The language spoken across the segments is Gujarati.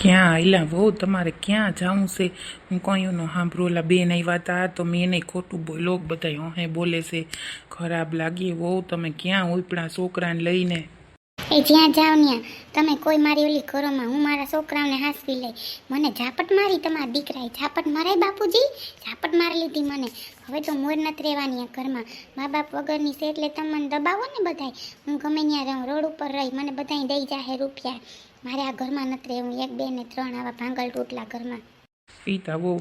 ક્યાં આયલા વહુ તમારે ક્યાં જાવું છે? હું કયું ન સાંભળું. ઓલા બેન આવ્યા હતા તો મેં એને ખોટું બોલો બધા હે બોલે છે. ખરાબ લાગી વહુ. તમે ક્યાં ઉપડા છોકરાને લઈને? એ જ્યાં જાવ ત્યાં તમે કોઈ મારી ઓલી ઘરોમાં હું મારા છોકરાઓને હાંસવી લઈ. મને ઝાપટ મારી તમારા દીકરાએ. ઝાપટ મારાય બાપુજી, ઝાપટ મારી લીધી મને. હવે તો મોર નથી રહેવાની આ ઘરમાં. મા બાપ વગરની છે એટલે તમે મને દબાવો ને બધાય. હું ગમે ત્યાં રહું, રોડ ઉપર રહી, મને બધાય દઈ જાહે રૂપિયા. મારે આ ઘરમાં નથી રહેવું. 1 2 ને 3 આવા ભાંગલ તૂટલા ઘરમાં. ઈતા વો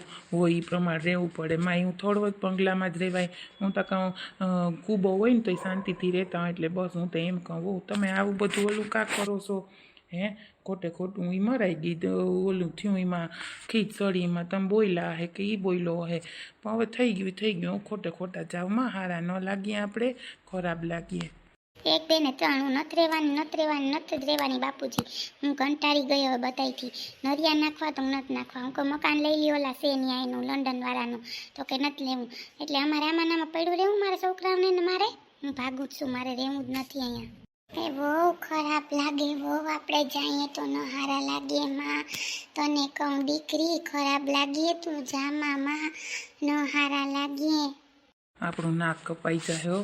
એ પ્રમાણે રહેવું પડે. માં હું થોડો જ બંગલામાં જ રહેવાય. હું તો કહું કૂબો હોય ને તો શાંતિથી રહેતા હોય એટલે બસ હું તો એમ કહું. તમે આવું બધું ઓલું કાં કરો છો હે? ખોટે ખોટું એ મરાઈ ગઈ ઓલું થયું એમાં ખીચ ચડી એમાં તમે બોલ્યા હે કે એ બોલ્યો હે. પણ હવે થઈ ગયું. ખોટે ખોટા જાવમાં હારા ન લાગીએ, આપણે ખરાબ લાગીએ. 1 2 ને 3 હું નથી જ રહેવાની બાપુજી. હું કંટાળી ગઈ હવે બધાયથી. નરિયા નાખવા તો નથી નાખવા. હું કોઈ મકાન લઈ લી ઓલા છે ન્યા એનું લંડન વાળાનું તો કે નથી લેવું. એટલે અમારે આમાં પડ્યું રહેવું મારા છોકરાઓને ને મારે. હું ભાગું જ છું, મારે રહેવું જ નથી અહીંયા. એ બહુ ખરાબ લાગે બહુ. આપણે જઈએ તો ન હારા લાગે માં. તને કહું દીકરી, ખરાબ લાગીએ તું જામાં ન હારા લાગીએ. આપણું નાક કપાઈ જાય હો.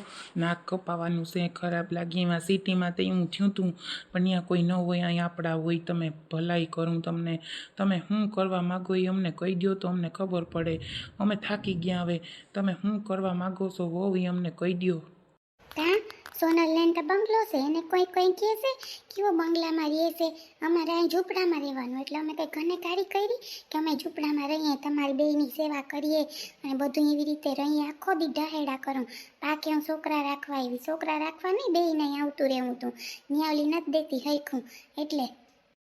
નાક કપાવાનું છે. ખરાબ લાગી. એમાં સિટીમાં તો એવું થયું હતું પણ ત્યાં કોઈ ન હોય, અહીં આપણા હોય. તમે ભલાઈ કરું તમને. તમે શું કરવા માગો એ અમને કહી દો તો અમને ખબર પડે. અમે થાકી ગયા. હવે તમે શું કરવા માગો છો વહુ એ અમને કહી દો. સોનલને તો બંગલો છે એને કોઈ કહે છે કેવો બંગલામાં રહે છે. અમારે અહીં ઝૂંપડામાં રહેવાનું એટલે અમે કંઈ ઘને કાઢી કરી કે અમે ઝૂંપડામાં રહીએ, તમારી બેયની સેવા કરીએ અને બધું એવી રીતે રહીએ. આખો દી ઢહેડા કરું. પાકે હું છોકરા રાખવા એવી. છોકરા રાખવા નહીં, બેયને આવતું રહેવું તું. ન્યાવલી નથી દેતી હૈખું એટલે.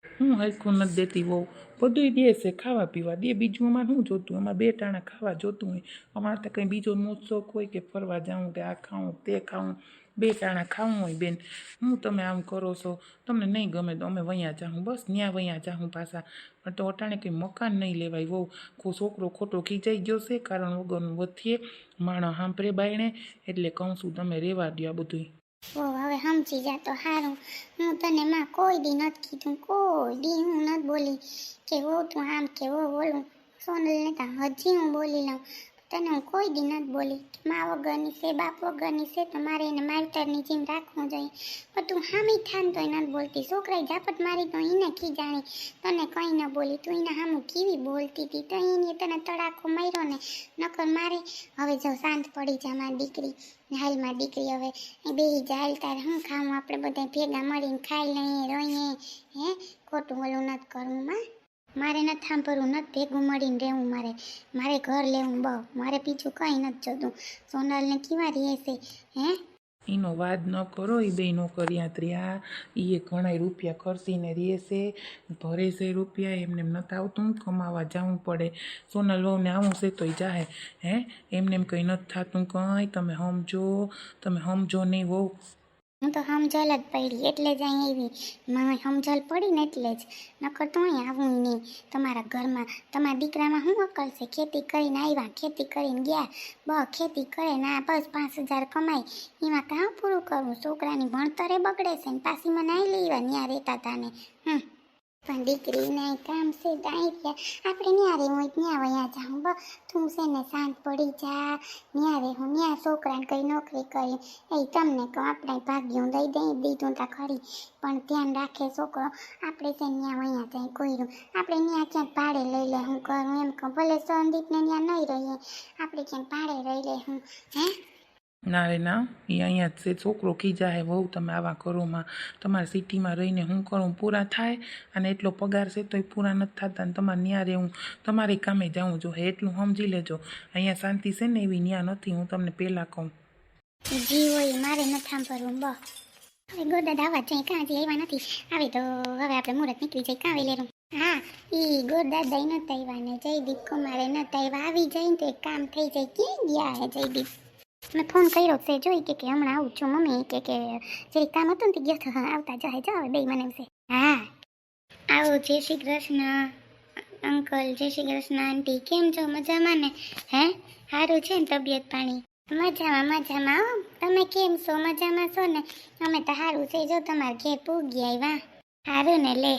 હું હરખું નથી દેતી વહુ. બધું દે છે, ખાવા પીવા દે. બીજું અમારે શું જોતું? અમારે 2 ટાણા ખાવા જોતું હોય. અમારે તો કંઈ બીજો મોજશોખ હોય કે ફરવા જાઉં કે આ ખાઉં તે ખાઉં. 2 ટાણા ખાવું હોય બેન. હું તમે આમ કરો છો? તમને નહીં ગમે તો અમે વયા જાઉં, બસ ત્યાં વયા જાઉં પાછા. પણ તો અટાણે કંઈ મકાન નહીં લેવાય વહુ. છોકરો ખોટો ખીજાઈ ગયો છે કારણ વગરનું વધીએ માણસ સાંભળે બાયણે. એટલે કહું છું તમે રહેવા દો આ બધું. ઓ હવે સમજી જા તો સારું. હું તને માં કોઈ દી નથી કીધું, કોઈ દી હું નથી બોલી કે હો તું આમ કે હો બોલું. સોનલને તો હજી હું બોલી લઉં. તને હું કોઈ દી નથી બોલી. મા વગરની છે, બાપ વગરની છે તો મારે એને માવતરની જેમ રાખવું જોઈએ. પણ તું હામી થાન તોય નથી બોલતી. છોકરાએ ઝાપટ મારી તો એને ખીજાણી, તને કંઈ ન બોલી. તું એના સામું કેવી બોલતી હતી તો એને તને તડાકો માર્યો ને. નકર મારે હવે જો શાંત પડી જા મારી દીકરી. હાલમાં દીકરી હવે એ બેહી જાય. તારે શું ખાવું? આપણે બધા ભેગા મળીને ખાઈ લઈએ, રોઈએ. હે ખોટું ઓલું નથી કરવું માં. મારે નથી સાંભળવું, નથી ભેગું મળીને રહેવું. મારે ઘર લેવું બહુ. મારે બીજું કંઈ નથી જોતું. સોનલને કેવા રહે છે હે? એનો વાદ ન કરો. એ 2 નોકરિયાત એ ઘણા રૂપિયા ખર્ચીને રહે છે, ભરે છે રૂપિયા. એમને એમ નથી આવતું, કમાવા જવું પડે. સોનલ વહુને આવું છે તોય જાહે હે? એમને એમ કંઈ નથી થતું કંઈ. તમે સમજો નહીં વહુ. હું તો સમજલ જ પડી એટલે જ અહીં આવી. મને સમજલ પડી ને એટલે જ. નકર તો અહીં આવું નહીં તમારા ઘરમાં. તમારા દીકરામાં શું અકલ છે? ખેતી કરીને આવ્યા, ખેતી કરીને ગયા. ખેતી કરે ને આ બસ 5,000 કમાય. એમાં કાં પૂરું કરવું? છોકરાની ભણતરે બગડે છે ને પાછી મને આવી લેવા ત્યાં રહેતા હતા ને. પણ દીકરીને કામ છે ત્યાં રહ્યા. આપણે ન્યા રહેવું હોય ત્યાં વયા જાઉં. તું છે ને શાંત પડી જા. ન્યા રહેવું, ન્યા છોકરાને કઈ નોકરી કરી એ તમને કહું. આપણે ભાગ્યું દઈ દીધું તા ખરી પણ ધ્યાન રાખે છોકરો. આપણે છે ન્યા વયા જાય કોઈરું. આપણે ન્યા ક્યાંક ભાડે લઈ લે. હું કરું એમ કહું. ભલે સંદીપને ન્યા નહીં રહીએ, આપણે ક્યાંક ભાડે રહી લે. હું હે ના રે ના, એ અહીંયા જ છે. છોકરો ખીજાય વહુ તમે આવા કરોમાં. તમારે સિટીમાં રહીને હું કરું? પૂરા થાય અને એટલો પગાર છે તો એ પૂરા નથી થતા. ને તમારે ન્યા રહેવું, તમારે કામે જવું જો એટલું સમજી લેજો. અહીંયા શાંતિ છે ને એવી ન્યા નથી. હું તમને પહેલાં કહું. જી હોય મારે નથી સાંભળવું. હવે ગોદા દાવા જાય કાં જે આવ્યા નથી. આવે તો હવે આપણે મુહૂર્ત નીકળી જાય કાં વેલેરું. હા ઈ ગોદાદા નથી આવ્યા ને જયદીપ કુમારે નથી આવ્યા. આવી જાય ને તો એક કામ થઈ જાય. ક્યાં ગયા હે જયદીપ? મેં ફોન કર્યો છે જોઈ કે હમણાં આવું છું મમ્મી કે જરી કામ હતું ને ગયો તો આવતા જાય જાવ બે મને છે. હા આવો. જય શ્રી કૃષ્ણ અંકલ. જય શ્રી કૃષ્ણ આંટી. કેમ છો? મજામાં ને? હે સારું છે ને તબિયત પાણી? મજામાં હો. તમે કેમ છો? મજામાં છો ને? અમે તો સારું છે જો તમારે ઘેર પૂગી આવ્યા. સારું ને લે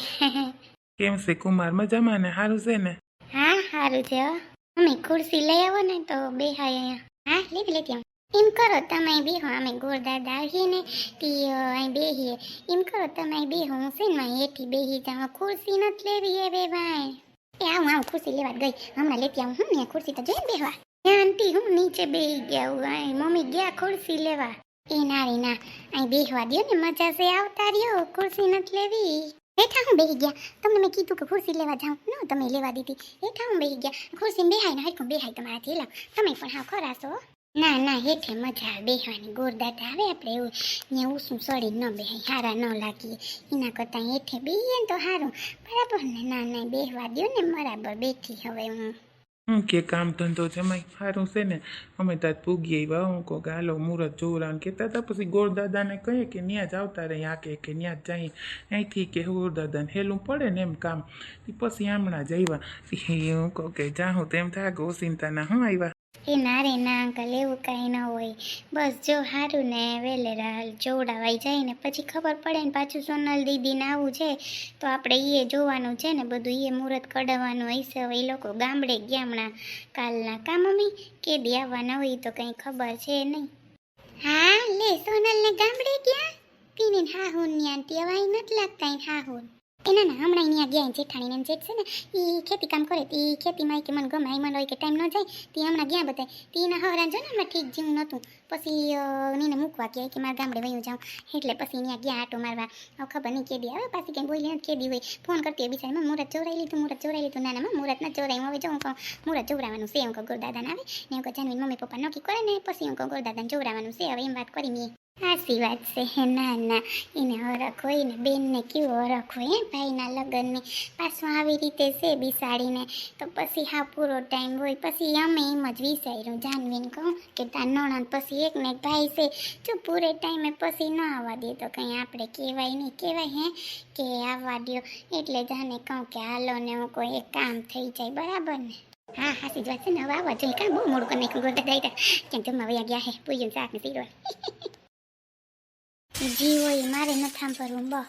કેમ છે કુમાર? મજામાં ને? સારું છે ને? હા સારું છે હો. અમે ખુરશી લઈ આવો ને તો બેહાય અહીંયા. હા લેતી આવું. એમ કરો તમે અહીં બેહો, અમે ગોરદાદા આવીએ ને તી અહીં બેહીએ. એમ કરો તમે અહીં બેહો, હું છે ને અહીં હેઠી બેહી જાઉં. ખુરશી નથી લેવી એ બે ભાઈ. એ આવું ખુરશી લેવા ગઈ, હમણાં લેતી આવું. હું ને ખુરશી તો જોઈએ બેહવા. આંટી હું નીચે બેહી ગયા હું, અહીં મમ્મી ગયા ખુરશી લેવા. એ ના રે ના, અહીં બેહવા દો ને, મજા છે આવતા રહ્યો. ખુરશી નથી લેવી. હેઠા હું બેહી ગયા. તમને મેં કીધું કે ખુરશી લેવા જાઉં, ન તમે લેવા દીધી. હેઠા હું બેહી ગયા. ખુરશી બેહાય ને હરખું બેહાય તમારાથી. એલા તમે પણ હાવ ખરાશો. ના ના હેઠે મજા આવે બેહવાની. ગોરદાદા આવે આપણે એવું ત્યાં ઉસું સડી ન બેહાય, હારા ન લાગીએ. એના કરતાં હેઠે બેહીએ ને તો સારું. બરાબર ને? ના ના બેહવા દો ને, બરાબર બેઠી હવે હું. હું કે કામ ધંધો જમાઈ સારું છે ને? અમે ત્યાં પૂગીએ એવા હું કહું કે હાલો મુહૂર્ત જોવડાને કહેતા હતા. પછી ગોરદાદાને કહીએ કે ત્યાં જ આવતા રહી, આ કે ત્યાં જ જઈએ. અહીંથી કે ગોરદાદાને હેલું પડે ને એમ કામ. પછી હમણાં જ આવ્યા. હું કહું કે જાઉં તેમ થાય કે ઓસિંતાના હું આવ્યા. એ ના રે ના અંકલ, એવું કાંઈ ન હોય. બસ જો સારું ને વહેલે જોવડાવાઈ જાય ને પછી ખબર પડે ને પાછું સોનલ દીદીને આવું છે તો આપણે એ જોવાનું છે ને બધું. એ મુહૂર્ત કઢાવવાનું હશે. હવે એ લોકો ગામડે ગયા હમણાં કાલના. કા મમ્મી કેદી આવવાના હોય તો કંઈ ખબર છે નહીં. હા લે સોનલને ગામડે ગયા પીને હાહુન ન્યા તેવાય નથી લાગતા હાહુન. એના ના હમણાં અહીંયા ગયા જેઠાણી ને જેઠ છે ને એ ખેતી કામ કરે. એ ખેતીમાં કે મને ગમે મને હોય કે ટાઈમ ન જાય તે હમણાં ગયા બધા. તે એના હવરાન જો ને હમણાં ઠીક જેવું નહોતું. પછી નીને મૂકવા ગયા કે મારા ગામડે વયું જાઉં. એટલે પછી અહીંયા ગયા આટો મારવા. હવે ખબર નહીં કેદી આવે પાછી કંઈ બોલી નથી. કેદી હોય ફોન કરતી હોય બિચારી, મુહૂર્ત ચોરાઈ લીધું, મુહૂર્ત ચોરાઈ લીધું. ના ના મુહૂર્ત નથી ચોરાયું. હવે જો હું કહું મુહૂર્ત ચોરાવાનું છે. હું કહું ગોરદાદાને આવે ને હું કહું જાનવી મમ્મી પપ્પા નક્કી કરે ને પછી હું કહું ગોરદાદાને ચોરાવાનું છે. હવે એમ વાત કરી મેં. સાચી વાત છે. ના ના એને હરખ હોય ને બેનને કેવો હરખ હોય ભાઈના લગ્નને પાછું આવી રીતે છે બિસાડીને તો પછી હા પૂરો ટાઈમ હોય. પછી અમે એમ જ વિચાર્યું જાનવીને કહું કે તાર નણંદ પછી એક ને એક ભાઈ છે જો પૂરે ટાઈમે પછી ન આવવા દે તો કંઈ આપણે કહેવાય નહીં. કહેવાય કે આવવા દો. એટલે જાને કહું કે હાલો ને હું કોઈ એક કામ થઈ જાય. બરાબર ને? હા હાસી જ વાત છે ને. હવે આવવા જોઈએ. કાં બહુ મોડું કરી નાખ્યું ગોરદાદા. ક્યાંક જમવા વયા ગયા હે પૂજ્યું શાક ને સીરવા. જી હોય મારે ન સાંભળવું.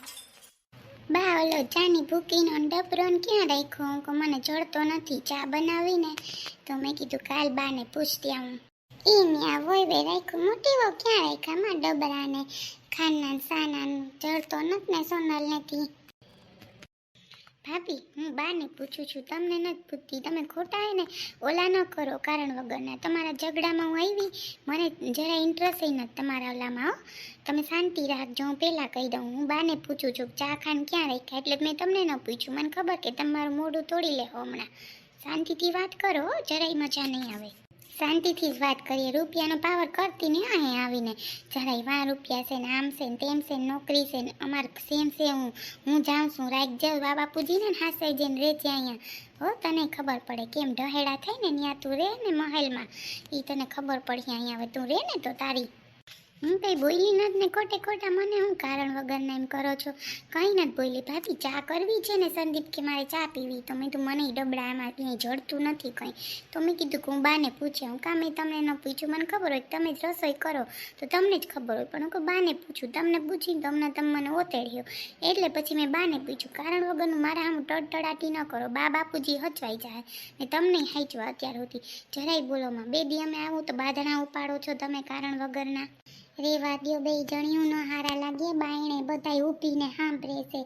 બા ઓલો ચાની ભૂકીનો ડબરો ક્યાં રાખ્યો? હું મને જડતો નથી ચા બનાવીને તો મેં કીધું કાલ બાને પૂછતી આવું. એ ત્યાં હોય બે રાખ્યું. મોટી વહુ ક્યાં રાખ્યા માં ડબરાને ખાના સાના? જડતો નથી ને સોનલ નથી. ભાભી હું બાને પૂછું છું, તમને નથી પૂછતી. તમે ખોટા હે ને ઓલા ન કરો કારણ વગરના. તમારા ઝઘડામાં હું આવી, મને જરા ઇન્ટરેસ્ટ નથી તમારા ઓલામાં. હો તમે શાંતિ રાખજો. હું પહેલાં કહી દઉં હું બાને પૂછું છું ચા ખાન ક્યાં રાખ્યા એટલે મેં તમને ન પૂછ્યું. મને ખબર કે તમારું મોઢું તોડી લેવો હમણાં. શાંતિથી વાત કરો, જરાય મજા નહીં આવે. શાંતિથી જ વાત કરીએ. રૂપિયાનો પાવર કરતી ને અહીં આવીને જરાય વાં રૂપિયા છે ને આમ છે ને તેમ છે ને નોકરી છે ને અમારે સેમ છે. હું જાઉં છું રાખ જાઉં બા બાપુજીને હાસાઈ જઈને રહેજે અહીંયા. હો તને ખબર પડે કેમ ઢહેડા થાય ને ત્યાં તું રહે ને મહેલમાં એ તને ખબર પડશે. અહીંયા હવે તું રહે ને તો તારી હું કંઈ બોલી નથી ને ખોટે ખોટા મને હું કારણ વગરના એમ કરો છો? કંઈ નથી બોલી. ભાભી ચા કરવી છે ને સંદીપ કે મારે ચા પીવી તો મેં તું મને ડબડામાં ક્યાંય જડતું નથી કંઈ તો મેં કીધું કે હું બાને પૂછ્યા. હું કામે તમને ન પૂછ્યું. મને ખબર હોય તમે જ રસોઈ કરો તો તમને જ ખબર હોય પણ હું બાને પૂછું. તમને પૂછીને તમે મને ઓતેડ્યો એટલે પછી મેં બાને પૂછ્યું. કારણ વગરનું મારા આમ ટડટડાટી ન કરો. બા બાપુજી હચવાઈ જાય ને તમને હાચવા અત્યાર સુધી જરાય બોલોમાં. બે દી અમે આવું તો બાધણા ઉપાડો છો તમે કારણ વગરના. રેવા દ્યો બે જણિયું ન હારા લાગે. બાયણે બધાય ઊભીને સાંભળે છે.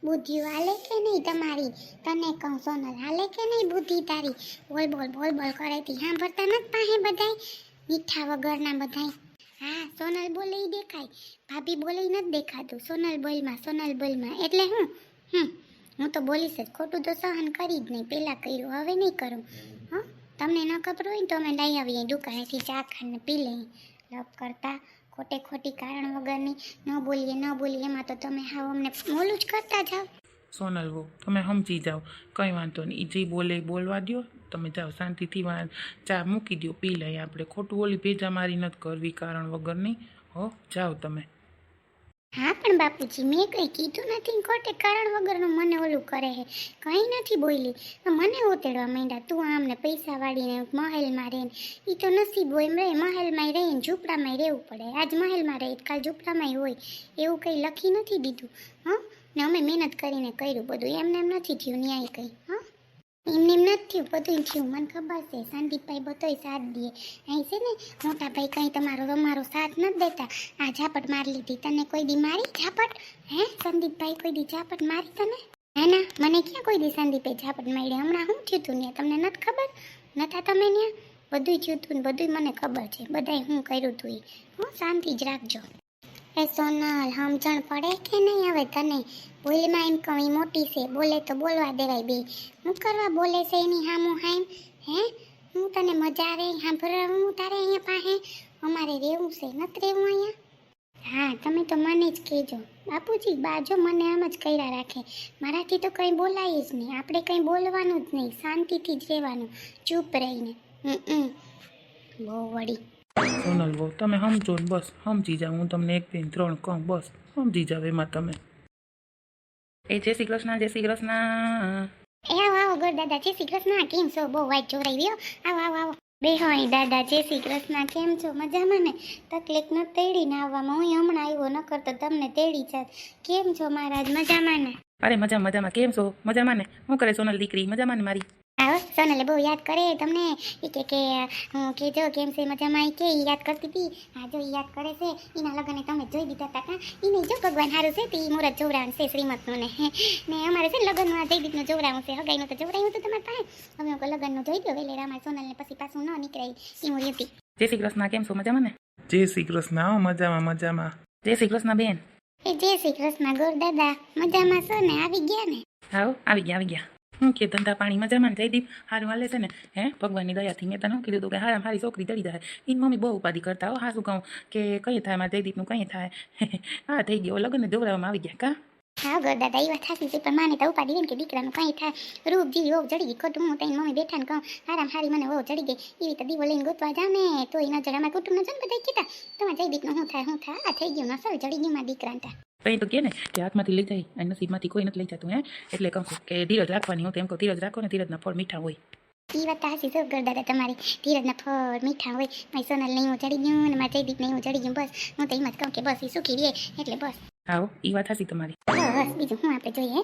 બુદ્ધિઓ હાલે કે નહીં તમારી? તને કહું સોનલ હાલે કે નહીં બુદ્ધિ તારી? બોલ બોલ બોલ બોલ કરેથી સાંભળતા નથી પાસે બધાય મીઠા વગરના બધાય. હા સોનલ બોલે ઈ દેખાય, ભાભી બોલે ઈ નથી દેખાતું. સોનલ બોલમાં એટલે હું તો બોલીશ જ. ખોટું તો સહન કરી જ નહીં. પહેલાં કર્યું હવે નહીં કરું. હં તમને ન ખબર હોય ને તો અમે લઈ આવીએ દુકાનેથી ચા ખાઈને પી લઈએ. લપ કરતા ખોટે ખોટી કારણ વગરની ન બોલીએ એમાં તો તમે હાવ અમને મોલું જ કરતા જાઓ. સોનલ બહુ તમે સમજી જાઓ, કંઈ વાંધો નહીં. એ જે બોલે એ બોલવા દો. તમે જાઓ શાંતિથી ચા મૂકી દો, પી લઈએ આપણે. ખોટું ઓલી ભેજા મારી નથી કરવી કારણ વગરની. હો જાઓ તમે. હા પણ બાપુજી મેં કંઈ કીધું નથી. ખોટે કારણ વગરનું મને ઓલું કરે છે. કંઈ નથી બોલી મને ઓતેડવા માંડ્યા. તું આમને પૈસા વાળીને મહેલમાં રહે ને એ તો નસીબ હોય એમ રહે. મહેલમાં રહીને ઝૂંપડામાં રહેવું પડે. આજ મહેલમાં રહે કાલ ઝૂંપડામાં હોય એવું કંઈ લખી નથી દીધું. હં ને અમે મહેનત કરીને કર્યું બધું, એમને એમ નથી થયું ન્યાય કંઈ. હા, એમને એમ નથી થયું, બધું થયું. મને ખબર છે સંદીપભાઈ બધોય સાથ દે. અહીં છે ને મોટા ભાઈ કંઈ તમારો સાથ નથી દેતા. આ ઝાપટ મારી લીધી, તને કોઈ દી મારી ઝાપટ? હે સંદીપભાઈ કોઈ દી ઝાપટ મારી તને? ના ના, મને ક્યાં કોઈ દી સંદીપે ઝાપટ મારી? હમણાં શું થયું તું ને તમને નથી ખબર? નતા તમે ત્યાં બધું થયું તું ને બધું મને ખબર છે, બધાય હું કર્યું તું એ. હું શાંતિ જ રાખજો. એ સોનલ સમજણ પડે કે નહીં હવે તને? ભૂલમાં એમ કહું મોટી છે, બોલે તો બોલવા દેવાય બે. હું કરવા બોલે છે એની હામું હાઈમ? હે હું તને મજા આવે સાંભળવું તારે અહીંયા પાસે? અમારે રહેવું છે, નથી રહેવું અહીંયા? હા તમે તો મને જ કહેજો બાપુજી, બાજો મને આમ જ કર્યા રાખે. મારાથી તો કંઈ બોલાય જ નહીં, આપણે કંઈ બોલવાનું જ નહીં, શાંતિથી જ રહેવાનું, ચૂપ રહીને. બહુ વળી સોનલ બહુ તમે સમજો ને બસ સમજી જાઓ. હું તમને 1 2 3 કહું બસ સમજી જાવ એમાં તમે. એ જય શ્રી કૃષ્ણ, જય શ્રી કૃષ્ણ. એ આવો ગોરદાદા, જય શ્રી કૃષ્ણ. કેમ છો? બહુ વાઈટ ચોરાઈ ગયો. આવો બેહો અહીં દાદા. જય શ્રી કૃષ્ણ. કેમ છો? મજામાં ને? તકલીફ ન તેડીને આવવામાં, હું હમણાં આવ્યો, ન કરતો તમને તેડી જાત. કેમ છો મહારાજ? મજામાં ને? અરે મજામાં. કેમ છો? મજામાં ને? શું કરે સોનલ દીકરી? મજામાં ને મારી? આવો સોનલે બહુ યાદ કરે તમને. એ કે હું કેજો કેમ છે મજામાં? એ કે ઈ યાદ કરતી હતી. હા જો ઈ યાદ કરે છે. એના લગ્નને તમે જોઈ દીધા હતા કા? એને જો ભગવાન સારું છે તે મુહૂર્ત જોવરાવાનું છે શ્રીમતનું ને અમારે છે લગ્નમાં જયદીપનું જોવરાવું છે. હગાઈનું તો જોવરાયું હતું તમારે પાસે. હવે હું લગ્નનું જોઈ દો વેલે રામા સોનલને પછી પાછું ન નીકળાય એ હું હતી. જય શ્રી કૃષ્ણ. કેમ છો? મજામાં ને? જય શ્રી કૃષ્ણ. હો મજામાં. જય શ્રી કૃષ્ણ બેન. એ જય શ્રી કૃષ્ણ ગોરદાદા. મજામાં છો ને? આવી ગયા ને? હા આવી ગયા. હું કે ધંધા પાણી મજામાં ને? જયદીપ હારું હાલે છે ને? હે ભગવાનની દયાથી મેં તને કીધું હતું કે હારામાં હારી છોકરી જડી જાય. એની મમ્મી બહુ ઉપાધિ કરતા હો. હા શું કહું કે કઈ થાય મારા જયદીપનું કઈ થાય. હા થઈ ગયો લગ્ન જોવડાવવામાં આવી ગયા કા? હા ગોરદાદા એ વાત સાચી છે, પણ માને તો ઉપાધિ હોય ને કે દીકરાનું કંઈ થાય. રૂપ જેવી વહુ જડી ગઈ. ખોટું હું તઈ મમ્મી બેઠા ને કહું હારામ હારી મને વહુ જડી ગઈ. એવી તો દીવો લઈને ગોતવા જાવ ને તો એ નજર અમારા કુટુંબના જન બધા કીધા તમારા જયદીપનું શું થાય. આ થઈ ગયું નસલ જડી ગયું મારા દીકરાને. કઈ તો કે ને કે હાથમાંથી લઈ જાય અને નસીબમાંથી કોઈ નથી લઈ જતું. હે એટલે કહું છું કે ધીરજ રાખવાની. હું તો એમ કહું ધીરજ રાખો ને, ધીરજના ફળ મીઠા હોય. એ વાત હાસી છે ગોરદાદા તમારી. ધીરજના ફળ મીઠા હોય. મારી સોનલ નહીં હું ચડી ગયું ને મારા જયદીપ નહીં હું ચડી ગયું. બસ હું તો એમ જ કહું કે બસ એ સુખી રહે એટલે બસ. આવો એ વાત હાસી તમારી. બસ બીજું હું આપણે જોઈએ.